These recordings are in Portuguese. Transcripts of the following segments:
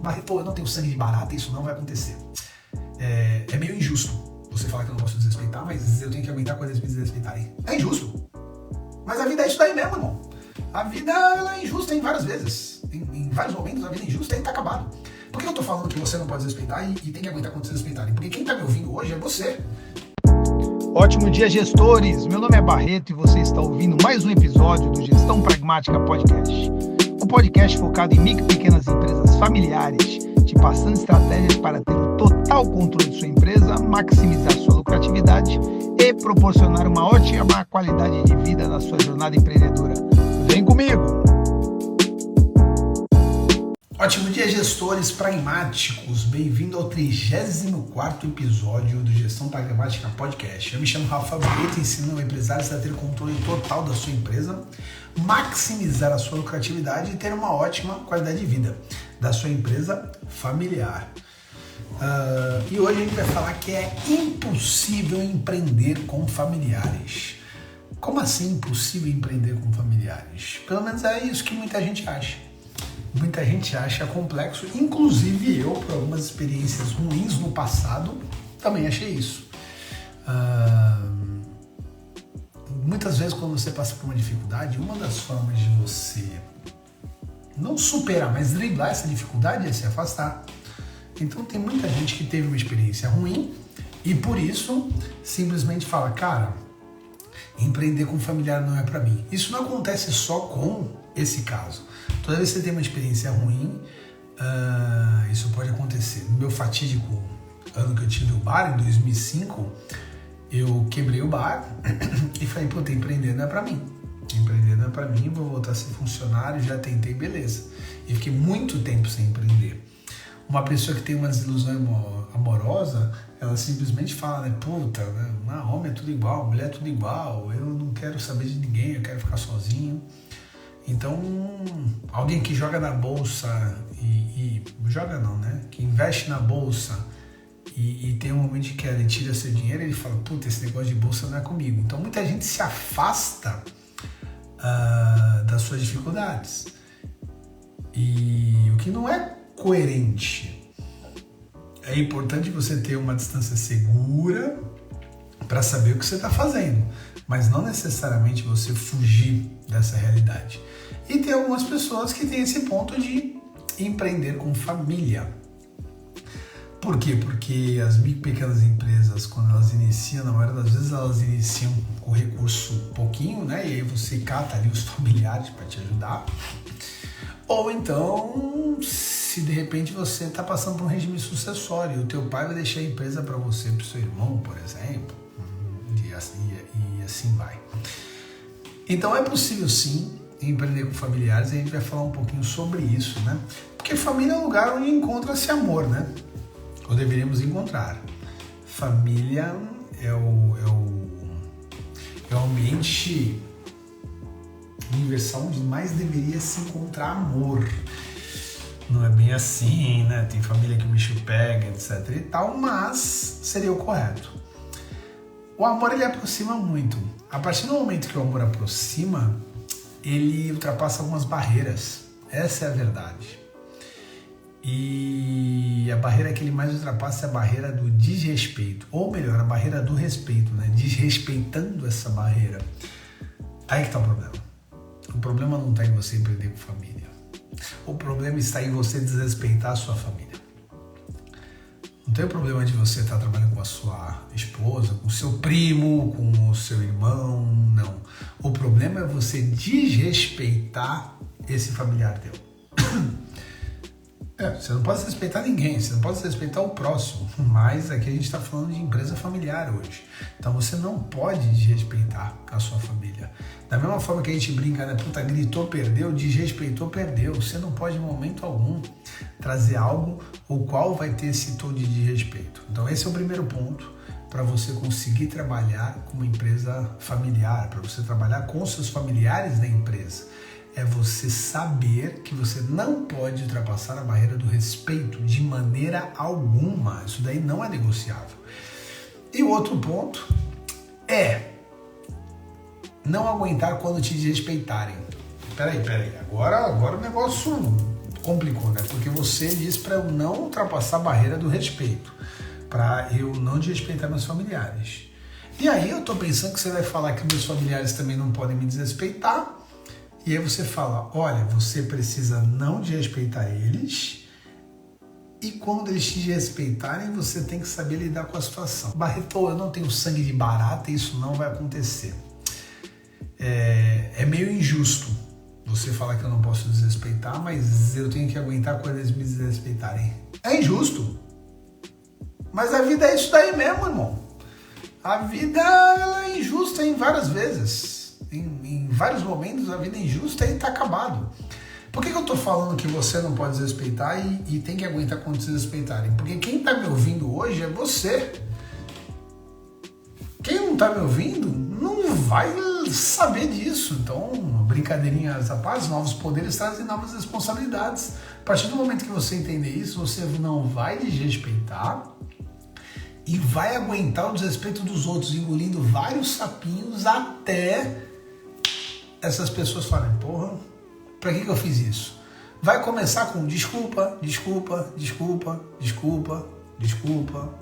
Barreto, pô, eu não tenho sangue de barata, isso não vai acontecer. É meio injusto você falar que eu não posso desrespeitar, mas eu tenho que aguentar quando eles me desrespeitarem. É injusto. Mas a vida é isso daí mesmo, irmão. A vida ela é injusta em várias vezes. Em vários momentos a vida é injusta e tá acabado. Por que eu tô falando que você não pode desrespeitar e tem que aguentar quando desrespeitarem? Porque quem tá me ouvindo hoje é você. Ótimo dia, gestores! Meu nome é Barreto e você está ouvindo mais um episódio do Gestão Pragmática Podcast. Um podcast focado em micro e pequenas empresas familiares, te passando estratégias para ter o total controle de sua empresa, maximizar sua lucratividade e proporcionar uma ótima qualidade de vida na sua jornada empreendedora. Vem comigo! Ótimo dia, gestores pragmáticos! Bem-vindo ao 34º episódio do Gestão Pragmática Podcast. Eu me chamo Rafa Barreto e ensino empresários a ter controle total da sua empresa, maximizar a sua lucratividade e ter uma ótima qualidade de vida da sua empresa familiar. E hoje a gente vai falar que é impossível empreender com familiares. Como assim impossível empreender com familiares? Pelo menos é isso que muita gente acha. Muita gente acha complexo, inclusive eu, por algumas experiências ruins no passado, também achei isso. Muitas vezes quando você passa por uma dificuldade, uma das formas de você não superar, mas driblar essa dificuldade é se afastar. Então tem muita gente que teve uma experiência ruim e por isso simplesmente fala, cara, empreender com familiar não é pra mim. Isso não acontece só com esse caso. Toda vez que você tem uma experiência ruim, isso pode acontecer. No meu fatídico ano que eu tive o bar, em 2005, eu quebrei o bar e falei, puta, empreender não é pra mim. Empreender não é pra mim, vou voltar a ser funcionário, já tentei, beleza. E fiquei muito tempo sem empreender. Uma pessoa que tem uma desilusão amorosa, ela simplesmente fala, né, puta, né, homem é tudo igual, mulher é tudo igual, eu não quero saber de ninguém, eu quero ficar sozinho. Então, alguém que joga na bolsa joga não, né? Que investe na bolsa e tem um momento de queda e tira seu dinheiro, ele fala, puta, esse negócio de bolsa não é comigo. Então, muita gente se afasta das suas dificuldades. E o que não é coerente. É importante você ter uma distância segura para saber o que você está fazendo, mas não necessariamente você fugir dessa realidade. E tem algumas pessoas que têm esse ponto de empreender com família. Por quê? Porque as pequenas empresas, quando elas iniciam, na maioria das vezes elas iniciam com recurso pouquinho, né? E aí você cata ali os familiares para te ajudar. Ou então, se de repente você está passando por um regime sucessório, o teu pai vai deixar a empresa para você, para o seu irmão, por exemplo, e assim vai. Então é possível sim empreender com familiares, e a gente vai falar um pouquinho sobre isso, né? Porque família é um lugar onde encontra-se amor, né? Ou deveríamos encontrar. Família é o ambiente universal onde mais deveria se encontrar amor. Não é bem assim, né? Tem família que o bicho pega, etc e tal, mas seria o correto. O amor, ele aproxima muito. A partir do momento que o amor aproxima, ele ultrapassa algumas barreiras. Essa é a verdade. E a barreira que ele mais ultrapassa é a barreira do desrespeito. Ou melhor, a barreira do respeito, né? Desrespeitando essa barreira. Aí que está o problema. O problema não está em você empreender com família. O problema está em você desrespeitar a sua família. Não tem o problema de você estar trabalhando com a sua esposa, com o seu primo, com o seu irmão, não. O problema é você desrespeitar esse familiar teu. Você não pode respeitar ninguém, você não pode respeitar o próximo, mas aqui a gente está falando de empresa familiar hoje. Então você não pode desrespeitar a sua família. Da mesma forma que a gente brinca, né? Puta, gritou, perdeu, desrespeitou, perdeu. Você não pode, em momento algum, trazer algo o qual vai ter esse tom de desrespeito. Então esse é o primeiro ponto para você conseguir trabalhar com uma empresa familiar, para você trabalhar com seus familiares na empresa. É você saber que você não pode ultrapassar a barreira do respeito de maneira alguma. Isso daí não é negociável. E o outro ponto é não aguentar quando te desrespeitarem. Peraí. Agora o negócio complicou, né? Porque você disse para eu não ultrapassar a barreira do respeito, para eu não desrespeitar meus familiares. E aí eu tô pensando que você vai falar que meus familiares também não podem me desrespeitar, e aí você fala, olha, você precisa não desrespeitar eles, e quando eles te respeitarem, você tem que saber lidar com a situação. Barreto, eu não tenho sangue de barata, isso não vai acontecer. É meio injusto você falar que eu não posso desrespeitar, mas eu tenho que aguentar quando eles me desrespeitarem. É injusto. Mas a vida é isso daí mesmo, irmão. A vida ela é injusta em várias vezes. Em vários momentos a vida é injusta e tá acabado. Por que eu tô falando que você não pode desrespeitar e tem que aguentar quando desrespeitarem? Porque quem tá me ouvindo hoje é você. Quem não tá me ouvindo não vai saber disso. Então, brincadeirinhas à parte, novos poderes trazem novas responsabilidades. A partir do momento que você entender isso, você não vai desrespeitar e vai aguentar o desrespeito dos outros, engolindo vários sapinhos até essas pessoas falarem, porra, pra que eu fiz isso? Vai começar com desculpa, desculpa, desculpa, desculpa, desculpa.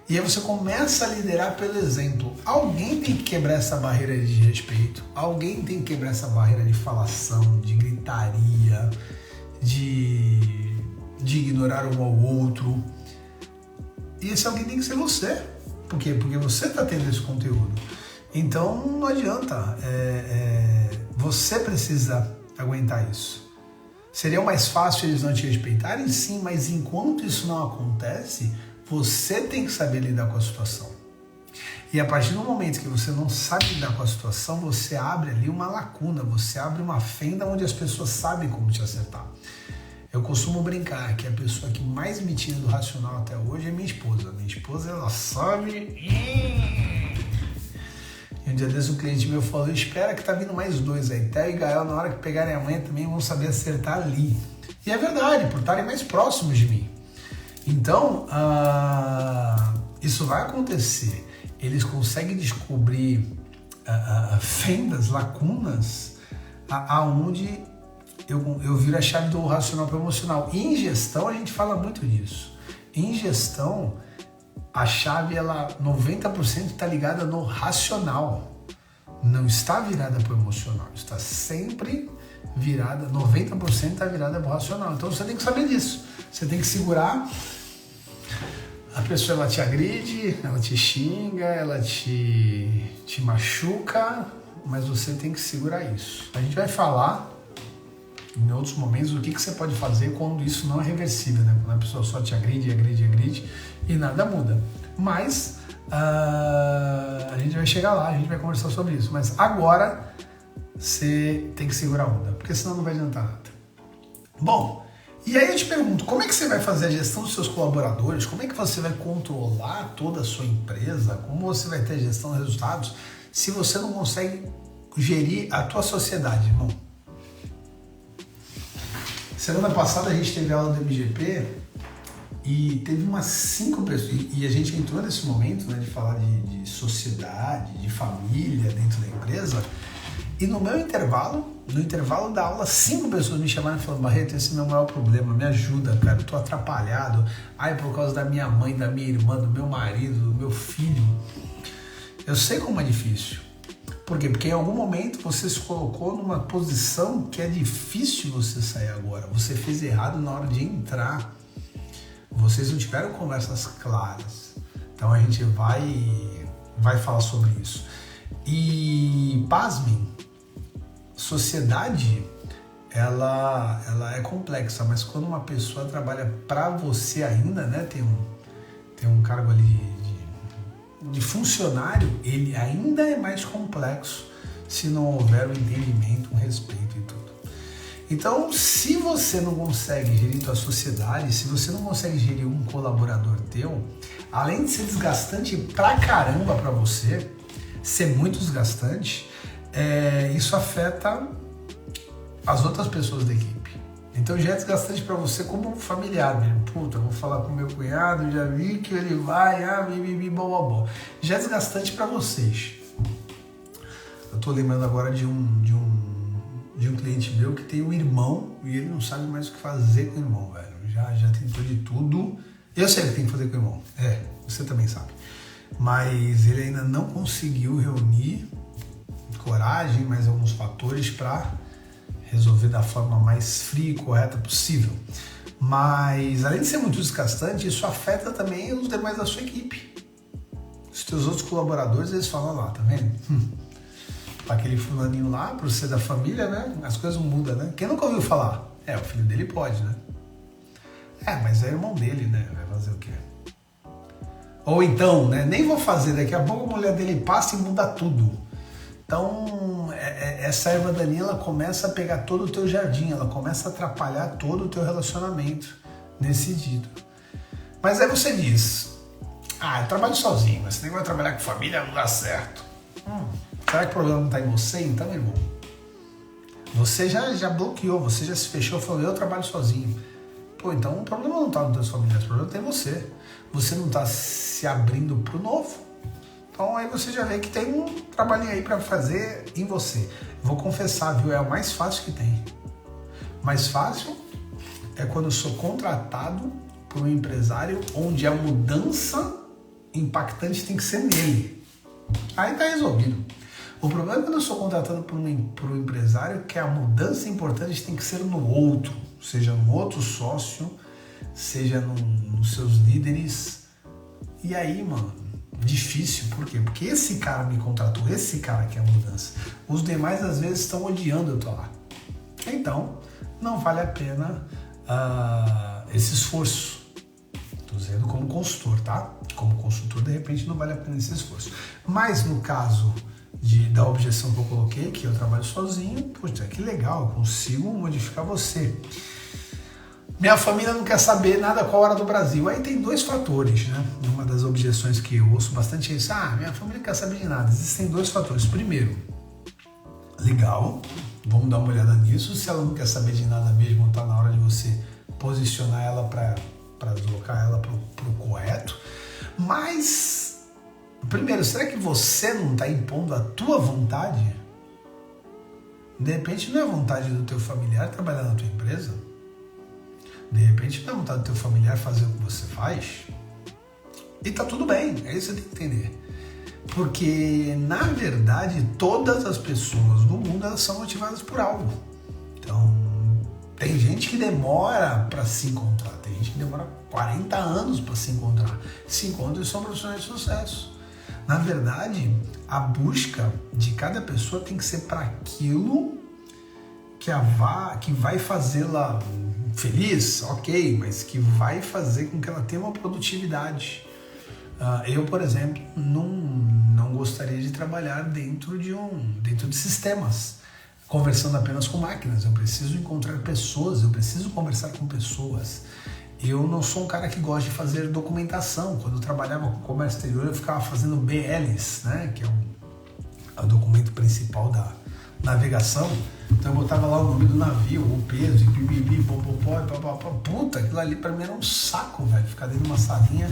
E aí você começa a liderar pelo exemplo. Alguém tem que quebrar essa barreira de respeito. Alguém tem que quebrar essa barreira de falação, de gritaria, de ignorar um ao outro. E esse alguém tem que ser você. Por quê? Porque você está tendo esse conteúdo. Então não adianta. Você precisa aguentar isso. Seria mais fácil eles não te respeitarem? Sim, mas enquanto isso não acontece, você tem que saber lidar com a situação. E a partir do momento que você não sabe lidar com a situação, você abre ali uma lacuna, você abre uma fenda onde as pessoas sabem como te acertar. Eu costumo brincar que a pessoa que mais me tira do racional até hoje é minha esposa. Minha esposa, ela sabe... E um dia desse um cliente meu falou, espera que tá vindo mais dois aí. Theo e Gael, na hora que pegarem amanhã, também vão saber acertar ali. E é verdade, por estarem mais próximos de mim. Então, isso vai acontecer. Eles conseguem descobrir fendas, lacunas, aonde eu viro a chave do racional para o emocional. E em gestão, a gente fala muito disso. Em gestão, a chave, 90% está ligada no racional. Não está virada para o emocional. Está sempre virada, 90% está virada para o racional. Então, você tem que saber disso. Você tem que segurar. A pessoa, ela te agride, ela te xinga, ela te machuca, mas você tem que segurar isso. A gente vai falar em outros momentos o que você pode fazer quando isso não é reversível, né? Quando a pessoa só te agride e nada muda. Mas a gente vai chegar lá, a gente vai conversar sobre isso. Mas agora você tem que segurar a onda, porque senão não vai adiantar nada. Bom, e aí eu te pergunto, como é que você vai fazer a gestão dos seus colaboradores? Como é que você vai controlar toda a sua empresa? Como você vai ter gestão de resultados se você não consegue gerir a tua sociedade, irmão? Semana passada a gente teve aula do MGP e teve umas 5 pessoas, e a gente entrou nesse momento, né, de falar de sociedade, de família dentro da empresa, e no intervalo da aula, 5 pessoas me chamaram e falaram, Barreto, esse é o meu maior problema, me ajuda, cara, eu tô atrapalhado, por causa da minha mãe, da minha irmã, do meu marido, do meu filho. Eu sei como é difícil. Por quê? Porque em algum momento você se colocou numa posição que é difícil você sair agora. Você fez errado na hora de entrar. Vocês não tiveram conversas claras. Então a gente vai falar sobre isso. E pasmem, sociedade, ela é complexa, mas quando uma pessoa trabalha para você ainda, né, tem um cargo ali de funcionário, ele ainda é mais complexo se não houver um entendimento, um respeito e tudo. Então, se você não consegue gerir tua sociedade, se você não consegue gerir um colaborador teu, além de ser desgastante pra caramba pra você, ser muito desgastante, isso afeta as outras pessoas da equipe. Então já é desgastante para você como um familiar mesmo. Puta, eu vou falar com meu cunhado, já vi que ele vai, blá. Já é desgastante para vocês. Eu tô lembrando agora de um de um cliente meu que tem um irmão e ele não sabe mais o que fazer com o irmão, velho. Já tentou de tudo. Eu sei o que tem que fazer com o irmão. Você também sabe. Mas ele ainda não conseguiu reunir coragem, mais alguns fatores para resolver da forma mais fria e correta possível. Mas, além de ser muito desgastante, isso afeta também os demais da sua equipe. Os teus outros colaboradores, eles falam lá, tá vendo? Para aquele fulaninho lá, por ser da família, né? As coisas mudam, né? Quem nunca ouviu falar? O filho dele pode, né? Mas é irmão dele, né? Vai fazer o quê? Ou então, né? Nem vou fazer, daqui a pouco a mulher dele passa e muda tudo. Então, essa erva daninha, ela começa a pegar todo o teu jardim, ela começa a atrapalhar todo o teu relacionamento nesse sentido. Mas aí você diz, eu trabalho sozinho, mas esse negócio de trabalhar com família não dá certo. Será que o problema não está em você, então, irmão? Você já bloqueou, você já se fechou, falou, eu trabalho sozinho. Então o problema não está nos teus familiares, o problema tem você. Você não está se abrindo para o novo. Então aí você já vê que tem um trabalhinho aí para fazer em você. Vou confessar, viu? É o mais fácil que tem. Mais fácil é quando eu sou contratado por um empresário onde a mudança impactante tem que ser nele. Aí tá resolvido. O problema é quando eu sou contratado por um empresário que a mudança importante tem que ser no outro. Seja no outro sócio, seja nos seus líderes. E aí, mano, difícil. Por quê? Porque esse cara me contratou, esse cara quer a mudança. Os demais, às vezes, estão odiando eu tô lá. Então, não vale a pena esse esforço. Estou dizendo como consultor, tá? Como consultor, de repente, não vale a pena esse esforço. Mas, no caso da objeção que eu coloquei, que eu trabalho sozinho, puxa, que legal, eu consigo modificar você. Minha família não quer saber nada qual hora do Brasil. Aí tem dois fatores, né? Uma das objeções que eu ouço bastante é isso. Minha família não quer saber de nada. Existem dois fatores. Primeiro, legal, vamos dar uma olhada nisso. Se ela não quer saber de nada mesmo, está na hora de você posicionar ela para deslocar ela para o correto. Mas, primeiro, será que você não está impondo a tua vontade? De repente não é a vontade do teu familiar trabalhar na tua empresa? De repente não é a vontade do teu familiar fazer o que você faz? E tá tudo bem, é isso que você tem que entender. Porque, na verdade, todas as pessoas do mundo, elas são motivadas por algo. Então, tem gente que demora para se encontrar, tem gente que demora 40 anos para se encontrar. Se encontram e são profissionais de sucesso. Na verdade, a busca de cada pessoa tem que ser para aquilo que vai fazê-la feliz, ok, mas que vai fazer com que ela tenha uma produtividade. Eu, por exemplo, não gostaria de trabalhar dentro de sistemas, conversando apenas com máquinas. Eu preciso encontrar pessoas, eu preciso conversar com pessoas. Eu não sou um cara que gosta de fazer documentação. Quando eu trabalhava com comércio exterior, eu ficava fazendo BLs, né, que é o documento principal da navegação. Então eu botava lá o nome do navio, o peso, e pipipi, popopó, puta, aquilo ali pra mim era um saco, velho, ficar dentro de uma salinha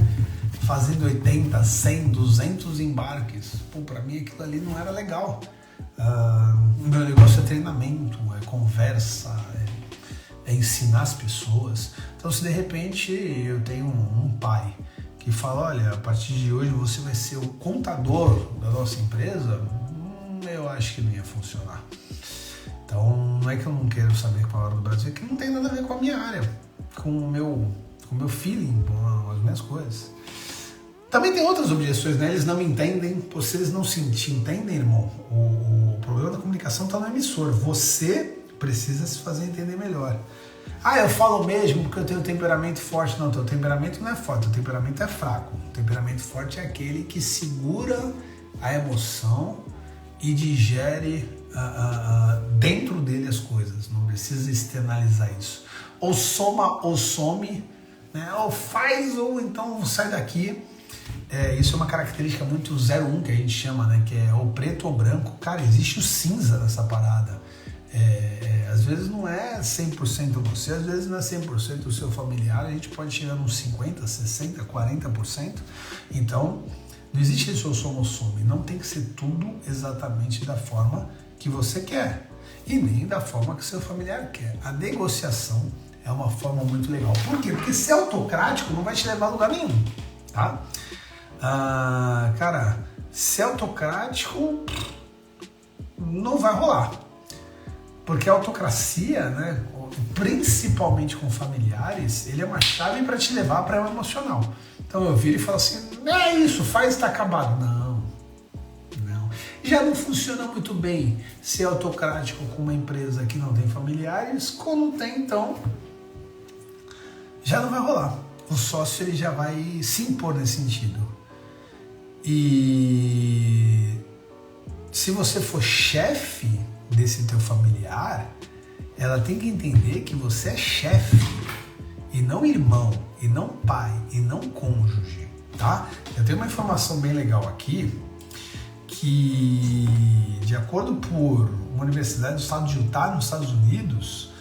fazendo 80, 100, 200 embarques. Pra mim aquilo ali não era legal. O meu negócio é treinamento, é conversa, é ensinar as pessoas. Então se de repente eu tenho um pai que fala, olha, a partir de hoje você vai ser o contador da nossa empresa, eu acho que não ia funcionar. Então não é que eu não quero saber qual é a hora do Brasil, é que não tem nada a ver com a minha área, com o meu feeling, com as minhas coisas. Também tem outras objeções, né? Eles não me entendem. Se eles não te entendem, irmão, o problema da comunicação está no emissor. Você precisa se fazer entender melhor. Eu falo mesmo porque eu tenho um temperamento forte. Não, teu temperamento não é forte, teu temperamento é fraco. O temperamento forte é aquele que segura a emoção e digere dentro dele as coisas. Não precisa externalizar isso. Ou soma ou some, né? Ou faz ou então sai daqui. Isso é uma característica muito 01 que a gente chama, né? Que é ou preto ou branco. Cara, existe o cinza nessa parada. Às vezes não é 100% você, às vezes não é 100% o seu familiar. A gente pode chegar nos 50%, 60%, 40%. Então, não existe esse ou soma ou some. Não tem que ser tudo exatamente da forma que você quer. e nem da forma que seu familiar quer. A negociação é uma forma muito legal. Por quê? Porque ser autocrático não vai te levar a lugar nenhum, tá? Cara, ser autocrático não vai rolar. Porque a autocracia, né, principalmente com familiares, ele é uma chave para te levar para o emocional. Então eu viro e falo assim, é isso, faz, está acabado. Não. Já não funciona muito bem ser autocrático com uma empresa que não tem familiares. Quando tem, então, já não vai rolar. O sócio ele já vai se impor nesse sentido. E se você for chefe desse teu familiar, ela tem que entender que você é chefe e não irmão, e não pai, e não cônjuge, tá? Eu tenho uma informação bem legal aqui, que de acordo por uma universidade do estado de Utah, nos Estados Unidos,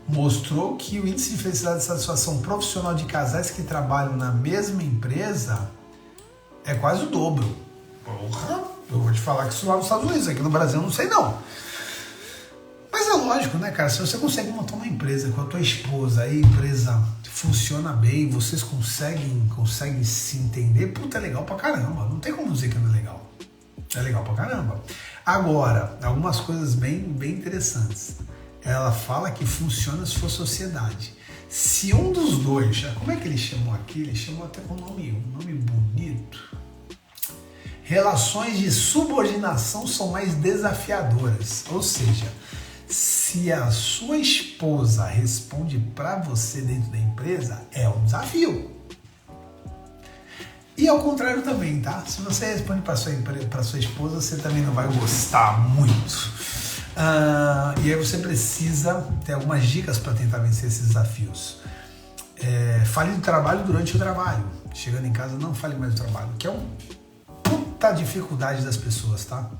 mostrou que o índice de felicidade e satisfação profissional de casais que trabalham na mesma empresa é quase o dobro. Porra, eu vou te falar que isso lá nos Estados Unidos, aqui no Brasil eu não sei não. Mas é lógico, né, cara? Se você consegue montar uma empresa com a tua esposa, aí a empresa funciona bem, vocês conseguem se entender, puta, é legal pra caramba. Não tem como dizer que não é legal. É legal pra caramba. Agora, algumas coisas bem interessantes. Ela fala que funciona se for sociedade. Se um dos dois, como é que ele chamou aqui? Ele chamou até com um nome bonito. Relações de subordinação são mais desafiadoras. Ou seja, se a sua esposa responde para você dentro da empresa, é um desafio. E ao contrário também, tá? Se você responde para sua esposa, você também não vai gostar muito. E aí você precisa ter algumas dicas para tentar vencer esses desafios. Fale do trabalho durante o trabalho. Chegando em casa, não fale mais do trabalho, que é uma puta dificuldade das pessoas, tá?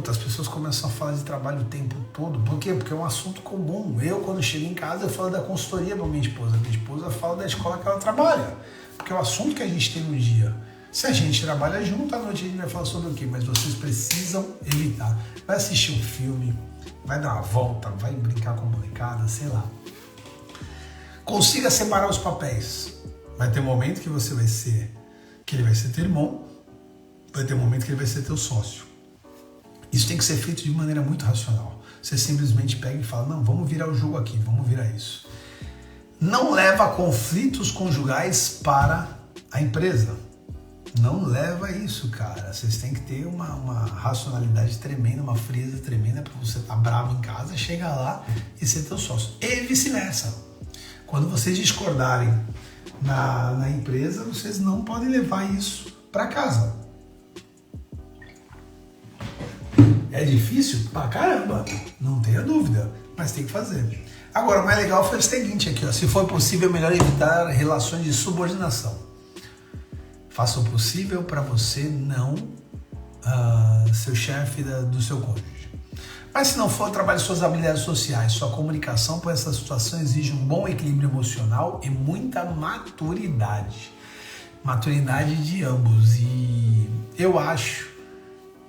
As pessoas começam a falar de trabalho o tempo todo. Por quê? Porque é um assunto comum. Eu, quando chego em casa, eu falo da consultoria para minha esposa. Minha esposa fala da escola que ela trabalha. Porque é o assunto que a gente tem no dia. Se a gente trabalha junto, à noite a gente vai falar sobre o quê? Mas vocês precisam evitar. Vai assistir um filme, vai dar uma volta, vai brincar com a molecada, sei lá. Consiga separar os papéis. Vai ter um momento que ele vai ser teu irmão, vai ter um momento que ele vai ser teu sócio. Isso tem que ser feito de maneira muito racional. Você simplesmente pega e fala, não, vamos virar o jogo aqui, vamos virar isso. Não leva conflitos conjugais para a empresa. Não leva isso, cara. Vocês têm que ter uma racionalidade tremenda, uma frieza tremenda para você estar bravo em casa, chegar lá e ser teu sócio. E vice-versa. Quando vocês discordarem na empresa, vocês não podem levar isso para casa. É difícil? Pra caramba, não tenha dúvida, mas tem que fazer. Agora, o mais legal foi o seguinte aqui, ó. Se for possível, é melhor evitar relações de subordinação. Faça o possível para você não ser o chefe do seu cônjuge. Mas se não for, trabalhe suas habilidades sociais, sua comunicação, pois essa situação exige um bom equilíbrio emocional e muita maturidade. Maturidade de ambos. E eu acho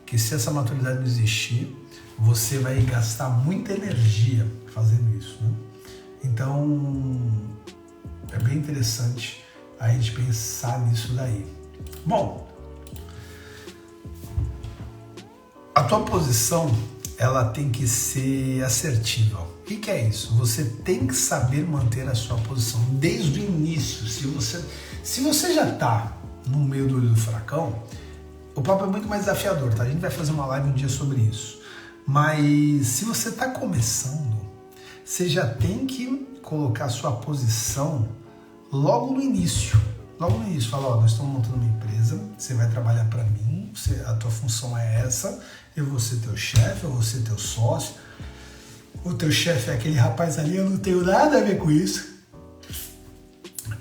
que se essa maturidade não existir, você vai gastar muita energia fazendo isso, né? Então, é bem interessante a gente pensar nisso daí. Bom, a tua posição, ela tem que ser assertiva. O que é isso? Você tem que saber manter a sua posição desde o início. Se você já está no meio do olho do furacão, o papo é muito mais desafiador, tá? A gente vai fazer uma live um dia sobre isso. Mas se você está começando, você já tem que colocar a sua posição logo no início. Logo no início, fala, nós estamos montando uma empresa, você vai trabalhar para mim, a tua função é essa, eu vou ser teu chefe, eu vou ser teu sócio, o teu chefe é aquele rapaz ali, eu não tenho nada a ver com isso.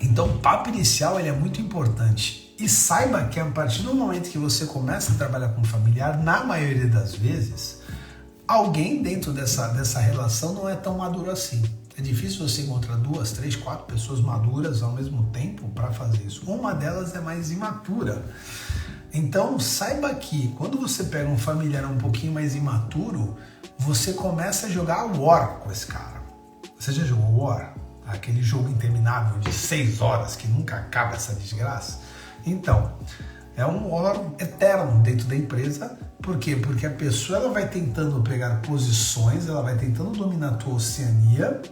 Então o papo inicial ele é muito importante. E saiba que a partir do momento que você começa a trabalhar com um familiar, na maioria das vezes, alguém dentro dessa relação não é tão maduro assim. É difícil você encontrar 2, 3, 4 pessoas maduras ao mesmo tempo para fazer isso. Uma delas é mais imatura. Então, saiba que quando você pega um familiar um pouquinho mais imaturo, você começa a jogar War com esse cara. Você já jogou War? Aquele jogo interminável de 6 horas que nunca acaba essa desgraça? Então, é um War eterno dentro da empresa. Por quê? Porque a pessoa ela vai tentando pegar posições, ela vai tentando dominar a tua oceania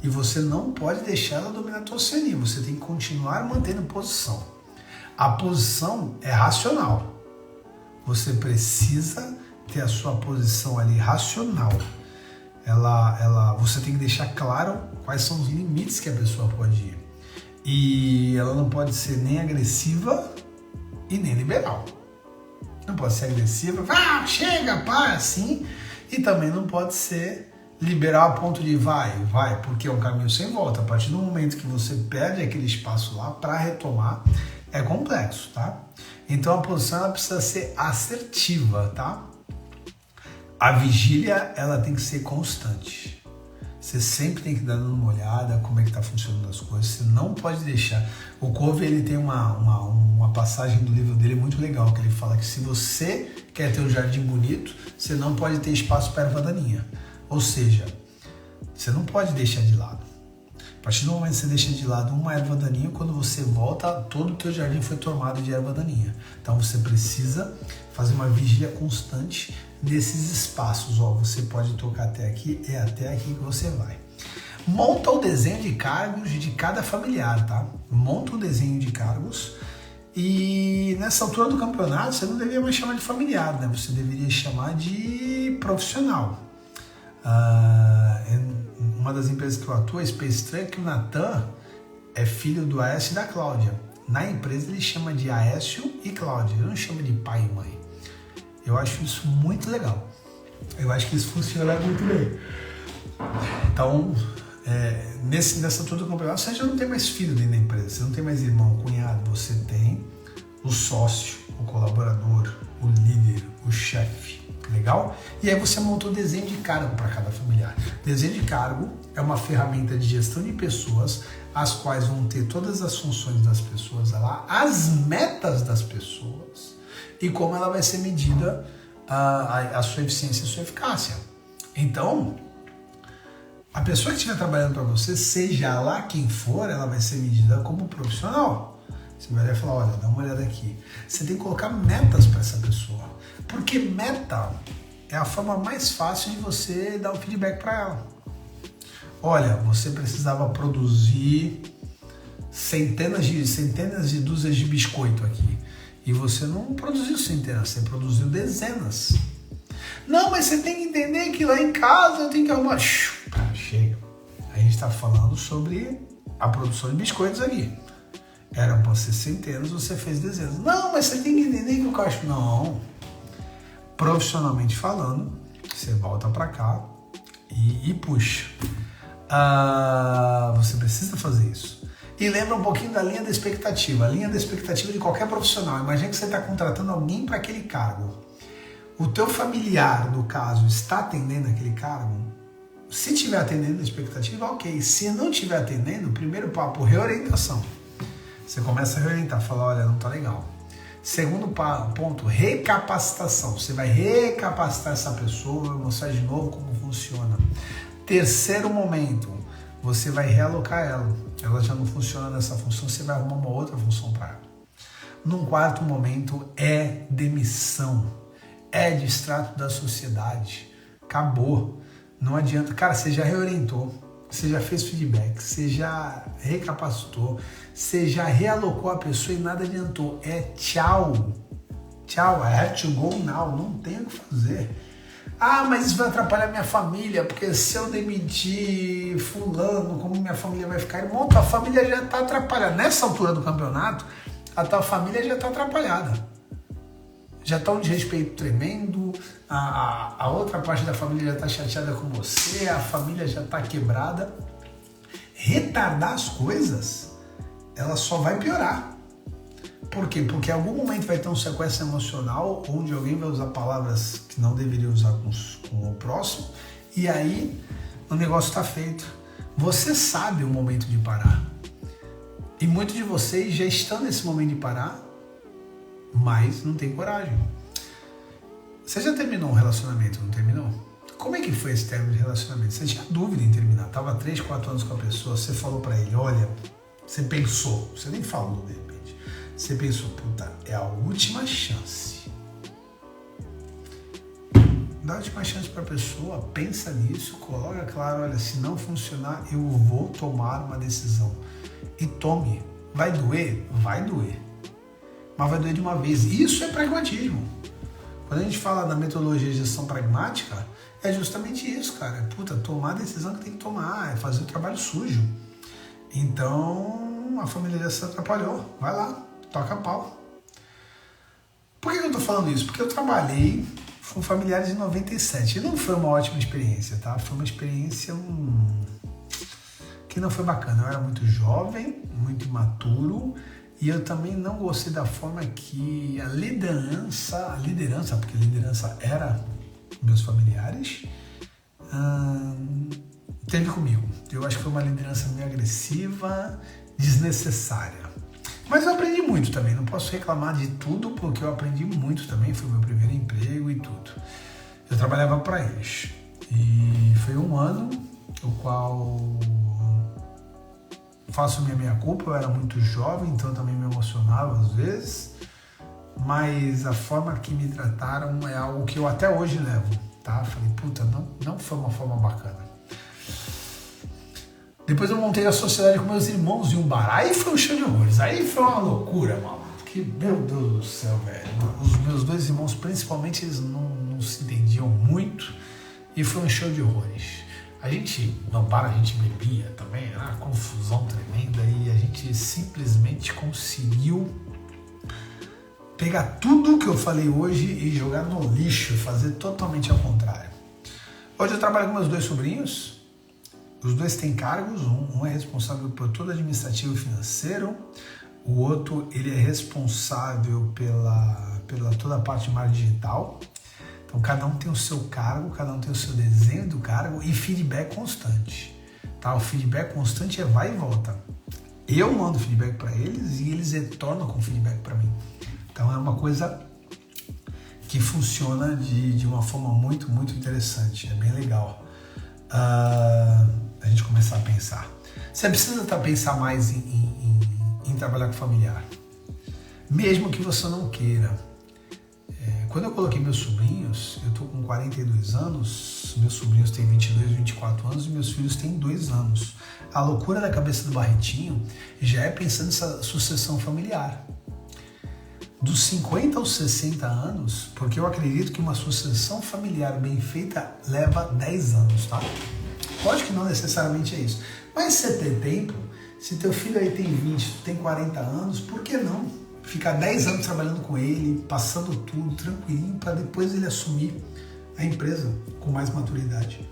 e você não pode deixar ela dominar a tua oceania. Você tem que continuar mantendo posição. A posição é racional. Você precisa ter a sua posição ali racional. Você tem que deixar claro quais são os limites que a pessoa pode ir. E ela não pode ser nem agressiva e nem liberal. Não pode ser agressiva, chega, para, assim. E também não pode ser liberal a ponto de vai, porque é um caminho sem volta. A partir do momento que você perde aquele espaço lá para retomar, é complexo, tá? Então a posição ela precisa ser assertiva, tá? A vigília ela tem que ser constante. Você sempre tem que dar uma olhada como é que está funcionando as coisas. Você não pode deixar. O Covey ele tem uma passagem do livro dele muito legal, que ele fala que se você quer ter um jardim bonito, você não pode ter espaço para erva daninha. Ou seja, você não pode deixar de lado. A partir do momento que você deixa de lado uma erva daninha, quando você volta, todo o teu jardim foi tomado de erva daninha. Então você precisa fazer uma vigília constante desses espaços. Você pode tocar até aqui, é até aqui que você vai. Monta o desenho de cargos de cada familiar, tá? Monta o desenho de cargos e nessa altura do campeonato você não deveria mais chamar de familiar, né? Você deveria chamar de profissional. Uma das empresas que eu atuo, a Space Truck, o Natan é filho do Aécio e da Cláudia. Na empresa ele chama de Aécio e Cláudia, ele não chama de pai e mãe. Eu acho isso muito legal. Eu acho que isso funciona muito bem. Então, nessa altura do campeonato, você já não tem mais filho dentro da empresa, você não tem mais irmão, cunhado, você tem o sócio, o colaborador, o líder, o chefe. Legal? E aí você montou o desenho de cargo para cada familiar. Desenho de cargo é uma ferramenta de gestão de pessoas, as quais vão ter todas as funções das pessoas lá, as metas das pessoas e como ela vai ser medida a sua eficiência e a sua eficácia. Então, a pessoa que estiver trabalhando para você, seja lá quem for, ela vai ser medida como profissional. Você vai falar, olha, dá uma olhada aqui. Você tem que colocar metas para essa pessoa. Porque meta é a forma mais fácil de você dar um feedback para ela. Olha, você precisava produzir centenas de dúzias de biscoito aqui. E você não produziu centenas, você produziu dezenas. Não, mas você tem que entender que lá em casa eu tenho que arrumar... Chega. A gente está falando sobre a produção de biscoitos aqui. Eram para ser centenas, você fez dezenas. Não, mas você tem que entender que o caixa... Não. Profissionalmente falando, você volta para cá e puxa. Você precisa fazer isso. E lembra um pouquinho da linha da expectativa. A linha da expectativa de qualquer profissional. Imagina que você está contratando alguém para aquele cargo. O teu familiar, no caso, está atendendo aquele cargo? Se estiver atendendo a expectativa, ok. Se não estiver atendendo, primeiro papo, reorientação. Você começa a reorientar, falar, olha, não está legal. Segundo ponto, recapacitação. Você vai recapacitar essa pessoa, mostrar de novo como funciona. Terceiro momento, você vai realocar ela. Ela já não funciona nessa função, você vai arrumar uma outra função para ela. Num quarto momento, é demissão. É distrato da sociedade. Acabou. Não adianta. Cara, você já reorientou. Você já fez feedback, você já recapacitou, você já realocou a pessoa e nada adiantou. É tchau. Tchau, I have to go now. Não tem o que fazer. Mas isso vai atrapalhar minha família, porque se eu demitir fulano, como minha família vai ficar? Irmão, tua família já está atrapalhada. Nessa altura do campeonato, a tua família já está atrapalhada. Já está um desrespeito tremendo, a outra parte da família já está chateada com você, a família já está quebrada. Retardar as coisas, ela só vai piorar. Por quê? Porque em algum momento vai ter um sequestro emocional onde alguém vai usar palavras que não deveria usar com o próximo e aí o negócio está feito. Você sabe o momento de parar. E muitos de vocês já estão nesse momento de parar, mas não tem coragem. Você já terminou um relacionamento, não terminou? como é que foi esse término de relacionamento? Você tinha dúvida em terminar, tava 3, 4 anos com a pessoa, você falou pra ele, olha, você pensou, você nem falou de repente, você pensou, puta, é a última chance. Dá a última chance pra pessoa, pensa nisso, coloca claro, olha, se não funcionar, eu vou tomar uma decisão. E tome. Vai doer? Vai doer. Mas vai doer de uma vez. Isso é pragmatismo. Quando a gente fala da metodologia de gestão pragmática, é justamente isso, cara. Puta, tomar a decisão que tem que tomar, é fazer o trabalho sujo. Então, a família já se atrapalhou. Vai lá, toca a pau. Por que eu tô falando isso? Porque eu trabalhei com familiares em 97. E não foi uma ótima experiência, tá? Foi uma experiência que não foi bacana. Eu era muito jovem, muito imaturo, e eu também não gostei da forma que a liderança, porque a liderança era meus familiares, teve comigo. Eu acho que foi uma liderança meio agressiva, desnecessária. Mas eu aprendi muito também, não posso reclamar de tudo, porque eu aprendi muito também, foi meu primeiro emprego e tudo. Eu trabalhava para eles. E foi um ano, o qual faço minha culpa, eu era muito jovem, então também me emocionava às vezes, mas a forma que me trataram é algo que eu até hoje levo, tá? Falei, puta, não foi uma forma bacana. Depois eu montei a sociedade com meus irmãos em um bar, aí foi um show de horrores, aí foi uma loucura, mano, porque, meu Deus do céu, velho, os meus dois irmãos, principalmente, eles não se entendiam muito, e foi um show de horrores. No bar a gente bebia também, era uma confusão tremenda, e a gente simplesmente conseguiu pegar tudo que eu falei hoje e jogar no lixo, fazer totalmente ao contrário. Hoje eu trabalho com meus dois sobrinhos, os dois têm cargos, um é responsável por todo administrativo e financeiro, o outro ele é responsável pela toda a parte de marketing digital. Então cada um tem o seu cargo, cada um tem o seu desenho do cargo e feedback constante. Tá? O feedback constante é vai e volta. Eu mando feedback para eles e eles retornam com feedback para mim. Então é uma coisa que funciona de uma forma muito, muito interessante. É bem legal a gente começar a pensar. Você precisa pensar mais em trabalhar com familiar. Mesmo que você não queira. Quando eu coloquei meus sobrinhos, eu tô com 42 anos, meus sobrinhos têm 22, 24 anos e meus filhos têm 2 anos. A loucura da cabeça do Barretinho já é pensando nessa sucessão familiar. Dos 50 aos 60 anos, porque eu acredito que uma sucessão familiar bem feita leva 10 anos, tá? Lógico que não necessariamente é isso. Mas se você tem tempo, se teu filho aí tem 20, tu tem 40 anos, por que não? Ficar 10 anos trabalhando com ele, passando tudo, tranquilinho, para depois ele assumir a empresa com mais maturidade.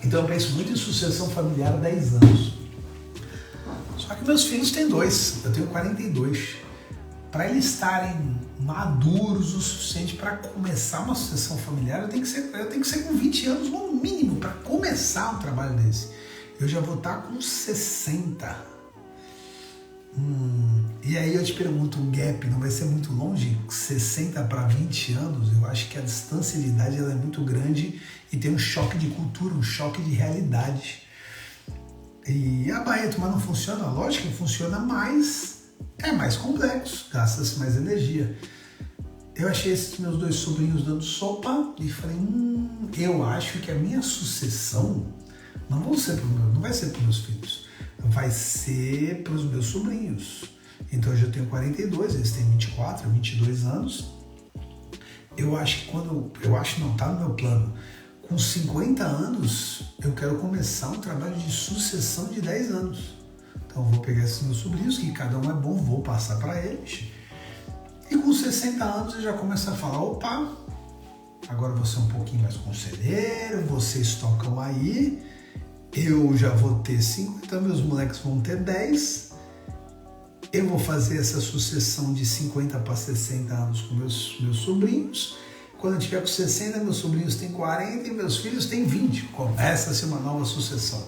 Então eu penso muito em sucessão familiar há 10 anos. Só que meus filhos têm 2, eu tenho 42. Para eles estarem maduros o suficiente para começar uma sucessão familiar, eu tenho que ser com 20 anos no mínimo para começar um trabalho desse. Eu já vou estar com 60. E aí eu te pergunto, o gap não vai ser muito longe? 60 para 20 anos, eu acho que a distância de idade ela é muito grande e tem um choque de cultura, um choque de realidade. E Barreto, mas não funciona? Lógico que funciona, mas é mais complexo, gasta-se mais energia. Eu achei esses meus 2 sobrinhos dando sopa e falei, eu acho que a minha sucessão não vai ser para os meus filhos, vai ser para os meus sobrinhos. Então eu já tenho 42, eles têm 24, 22 anos. Eu acho que não está no meu plano. Com 50 anos, eu quero começar um trabalho de sucessão de 10 anos. Então eu vou pegar esses meus sobrinhos, que cada um é bom, vou passar para eles. E com 60 anos eu já começo a falar, opa, agora você é um pouquinho mais conselheiro, vocês tocam aí, eu já vou ter 50, meus moleques vão ter 10, eu vou fazer essa sucessão de 50 para 60 anos com meus sobrinhos. Quando eu tiver com 60, meus sobrinhos têm 40 e meus filhos têm 20. Começa-se uma nova sucessão.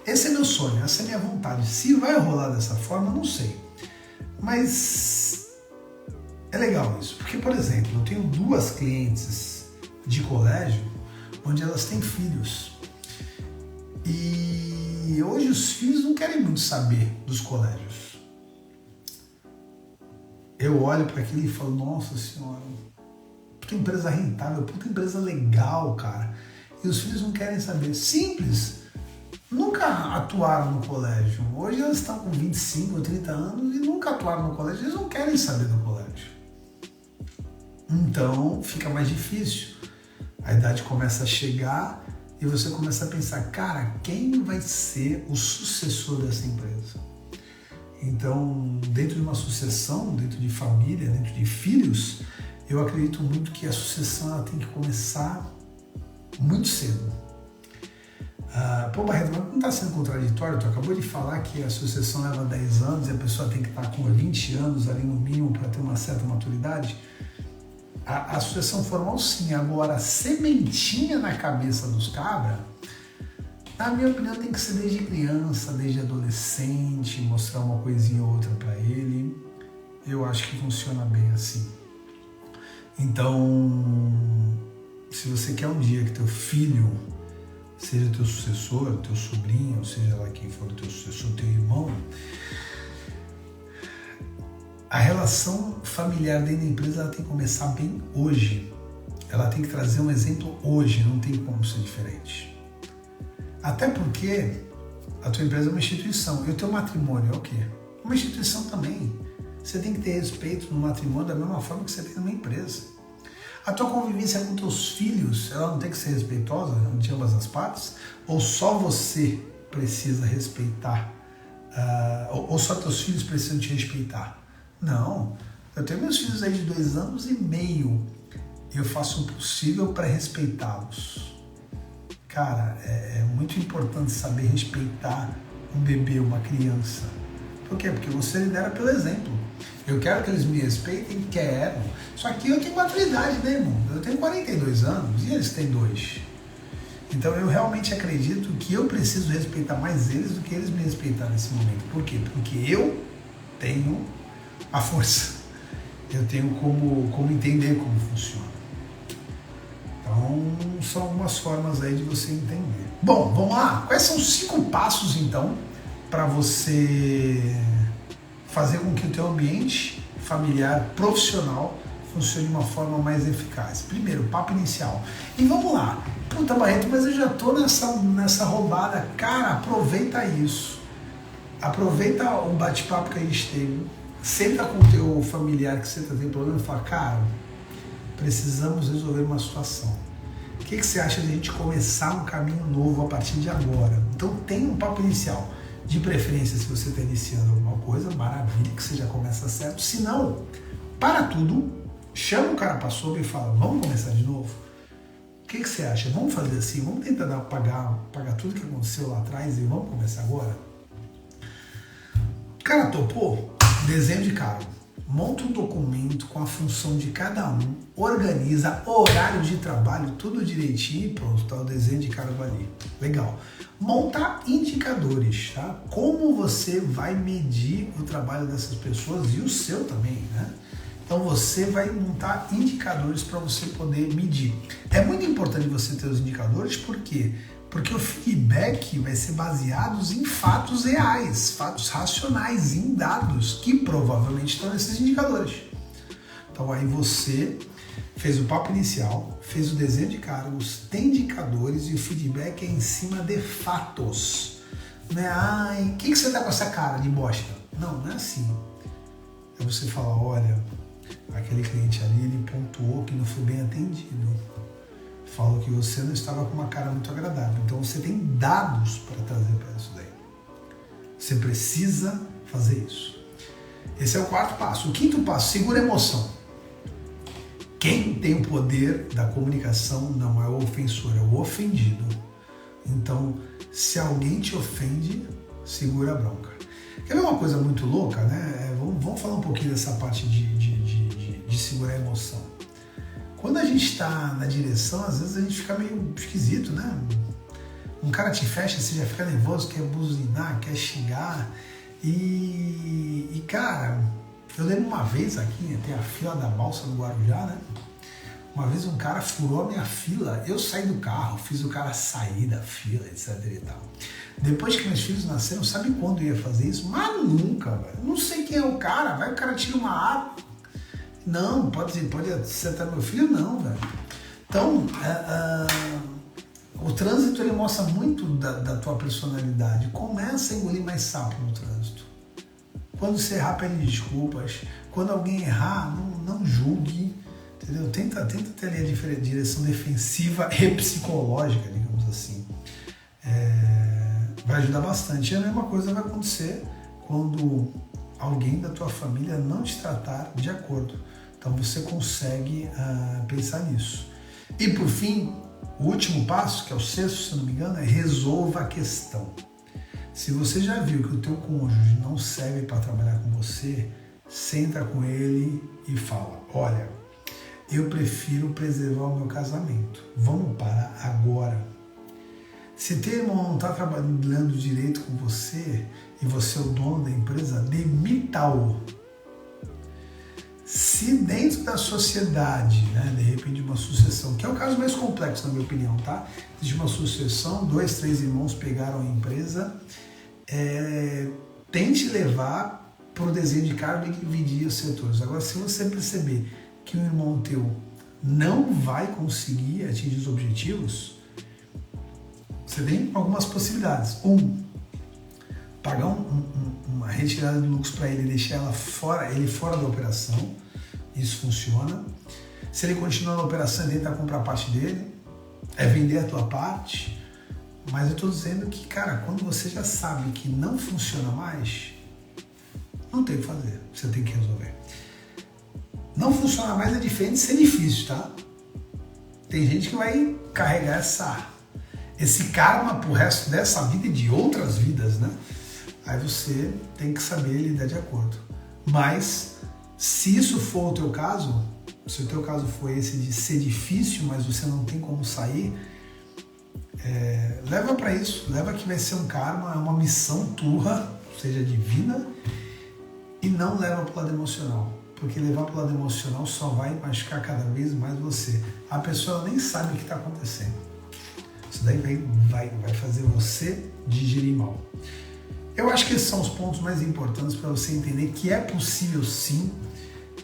Esse é meu sonho, essa é minha vontade. Se vai rolar dessa forma, não sei. Mas é legal isso. Porque, por exemplo, eu tenho 2 clientes de colégio onde elas têm filhos. E hoje os filhos não querem muito saber dos colégios. Eu olho para aquilo e falo, nossa senhora, puta empresa rentável, puta empresa legal, cara. E os filhos não querem saber. Simples. Nunca atuaram no colégio. Hoje elas estão com 25 ou 30 anos e nunca atuaram no colégio. Eles não querem saber do colégio. Então fica mais difícil. A idade começa a chegar e você começa a pensar, cara, quem vai ser o sucessor dessa empresa? Então, dentro de uma sucessão, dentro de família, dentro de filhos, eu acredito muito que a sucessão ela tem que começar muito cedo. Pô, Barreto, mas não está sendo contraditório? Tu acabou de falar que a sucessão leva 10 anos e a pessoa tem que estar com 20 anos ali no mínimo para ter uma certa maturidade. A sucessão formal sim, agora a sementinha na cabeça dos cabras, na minha opinião, tem que ser desde criança, desde adolescente, mostrar uma coisinha ou outra para ele. Eu acho que funciona bem assim. Então, se você quer um dia que teu filho seja teu sucessor, teu sobrinho, seja lá quem for o teu sucessor, teu irmão, a relação familiar dentro da empresa ela tem que começar bem hoje. Ela tem que trazer um exemplo hoje, não tem como ser diferente. Até porque a tua empresa é uma instituição e o teu matrimônio é o quê? Uma instituição também. Você tem que ter respeito no matrimônio da mesma forma que você tem numa empresa. A tua convivência com teus filhos, ela não tem que ser respeitosa de ambas as partes? Ou só você precisa respeitar? Ou só teus filhos precisam te respeitar? Não. Eu tenho meus filhos aí de 2 anos e meio. E eu faço o possível para respeitá-los. Cara, é muito importante saber respeitar um bebê, uma criança. Por quê? Porque você lidera pelo exemplo. Eu quero que eles me respeitem, quero. Só que eu tenho maturidade, né, irmão? Eu tenho 42 anos e eles têm 2. Então eu realmente acredito que eu preciso respeitar mais eles do que eles me respeitar nesse momento. Por quê? Porque eu tenho a força. Eu tenho como entender como funciona. Então, são algumas formas aí de você entender. Bom, vamos lá. Quais são os 5 passos, então, para você fazer com que o teu ambiente familiar, profissional, funcione de uma forma mais eficaz? Primeiro, papo inicial. E vamos lá. Puta, Barreto, mas eu já tô nessa roubada. Cara, aproveita isso. Aproveita o bate-papo que a gente teve. Senta com o teu familiar que você tem problema e fala, cara, precisamos resolver uma situação. O que você acha de a gente começar um caminho novo a partir de agora? Então tem um papo inicial. De preferência, se você está iniciando alguma coisa, maravilha, que você já começa certo. Se não, para tudo, chama o cara para sobre e fala, vamos começar de novo? O que você acha? Vamos fazer assim? Vamos tentar pagar tudo que aconteceu lá atrás e vamos começar agora? O cara topou? Desenho de cargo. Monta um documento com a função de cada um, organiza horário de trabalho, tudo direitinho e pronto, tá o desenho de cargo ali. Legal. Montar indicadores, tá? Como você vai medir o trabalho dessas pessoas e o seu também, né? Então você vai montar indicadores para você poder medir. É muito importante você ter os indicadores, por quê? Porque o feedback vai ser baseado em fatos reais, fatos racionais, em dados que provavelmente estão nesses indicadores. Então aí você fez o papo inicial, fez o desenho de cargos, tem indicadores e o feedback é em cima de fatos. Não é, ai, o que você tá com essa cara de bosta? Não é assim. É você falar, olha, aquele cliente ali, ele pontuou que não foi bem atendido. Falou que você não estava com uma cara muito agradável. Então você tem dados para trazer para isso daí. Você precisa fazer isso. Esse é o 4º passo. O 5º passo, segura a emoção. Quem tem o poder da comunicação não é o ofensor, é o ofendido. Então, se alguém te ofende, segura a bronca. Quer ver uma coisa muito louca, né? Vamos falar um pouquinho dessa parte de segurar a emoção. Quando a gente está na direção, às vezes a gente fica meio esquisito, né? Um cara te fecha, você já fica nervoso, quer buzinar, quer xingar. E cara, eu lembro uma vez aqui, tem a fila da balsa no Guarujá, né? Uma vez um cara furou a minha fila, eu saí do carro, fiz o cara sair da fila, etc e tal. Depois que meus filhos nasceram, sabe quando eu ia fazer isso? Mas nunca, velho. Não sei quem é o cara, vai o cara tira uma arma. Não, pode acertar meu filho, não, velho. Então, o trânsito ele mostra muito da tua personalidade. Começa a engolir mais sapo no trânsito. Quando você errar, pede desculpas. Quando alguém errar, não julgue. Entendeu? Tenta ter ali a direção defensiva e psicológica, digamos assim. Vai ajudar bastante. E a mesma coisa vai acontecer quando alguém da tua família não te tratar de acordo. Então você consegue pensar nisso. E por fim, o último passo, que é o sexto, se não me engano, é resolva a questão. Se você já viu que o teu cônjuge não serve para trabalhar com você, senta com ele e fala: olha, eu prefiro preservar o meu casamento. Vamos parar agora. Se teu irmão não está trabalhando direito com você e você é o dono da empresa, demita-o. Se dentro da sociedade, né, de repente uma sucessão, que é o caso mais complexo na minha opinião, tá? Existe uma sucessão, 2, 3 irmãos pegaram a empresa, tente levar para o desenho de cargo e dividir os setores. Agora, se você perceber que um irmão teu não vai conseguir atingir os objetivos, você tem algumas possibilidades. Pagar uma retirada de lucros para ele, deixar ele fora da operação. Isso funciona. Se ele continuar na operação, ele tenta comprar a parte dele, vender a tua parte. Mas eu estou dizendo que, cara, quando você já sabe que não funciona mais, não tem o que fazer, você tem que resolver. Não funcionar mais é diferente de ser difícil, tá? Tem gente que vai carregar esse karma pro resto dessa vida e de outras vidas, né? Aí você tem que saber lidar de acordo. Mas, se isso for o teu caso, se o teu caso for esse de ser difícil, mas você não tem como sair, leva para isso. Leva que vai ser um karma, é uma missão tua, seja divina, e não leva pro lado emocional. Porque levar pro lado emocional só vai machucar cada vez mais você. A pessoa nem sabe o que está acontecendo. Isso daí vai fazer você digerir mal. Eu acho que esses são os pontos mais importantes para você entender que é possível sim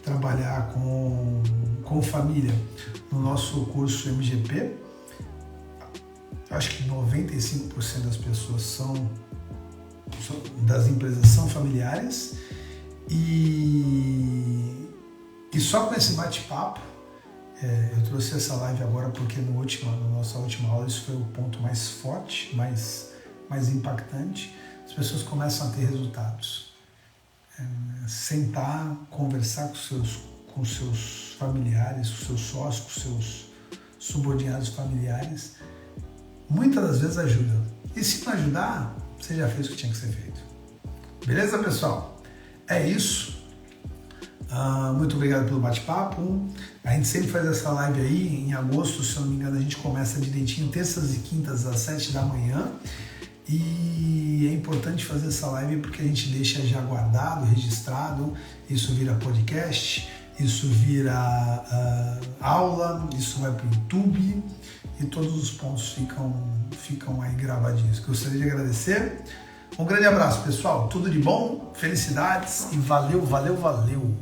trabalhar com família. No nosso curso MGP, acho que 95% das pessoas das empresas são familiares e só com esse bate-papo, eu trouxe essa live agora porque na nossa última aula isso foi o ponto mais forte, mais impactante. As pessoas começam a ter resultados. Sentar, conversar com seus familiares, com seus sócios, com seus subordinados familiares, muitas das vezes ajuda. E se não ajudar, você já fez o que tinha que ser feito. Beleza, pessoal? É isso. Muito obrigado pelo bate-papo. A gente sempre faz essa live aí em agosto, se eu não me engano, a gente começa direitinho, terças e quintas às 7 da manhã. E é importante fazer essa live porque a gente deixa já guardado, registrado, isso vira podcast, isso vira aula, isso vai para o YouTube e todos os pontos ficam aí gravadinhos. Gostaria de agradecer. Um grande abraço, pessoal. Tudo de bom, felicidades e valeu, valeu, valeu.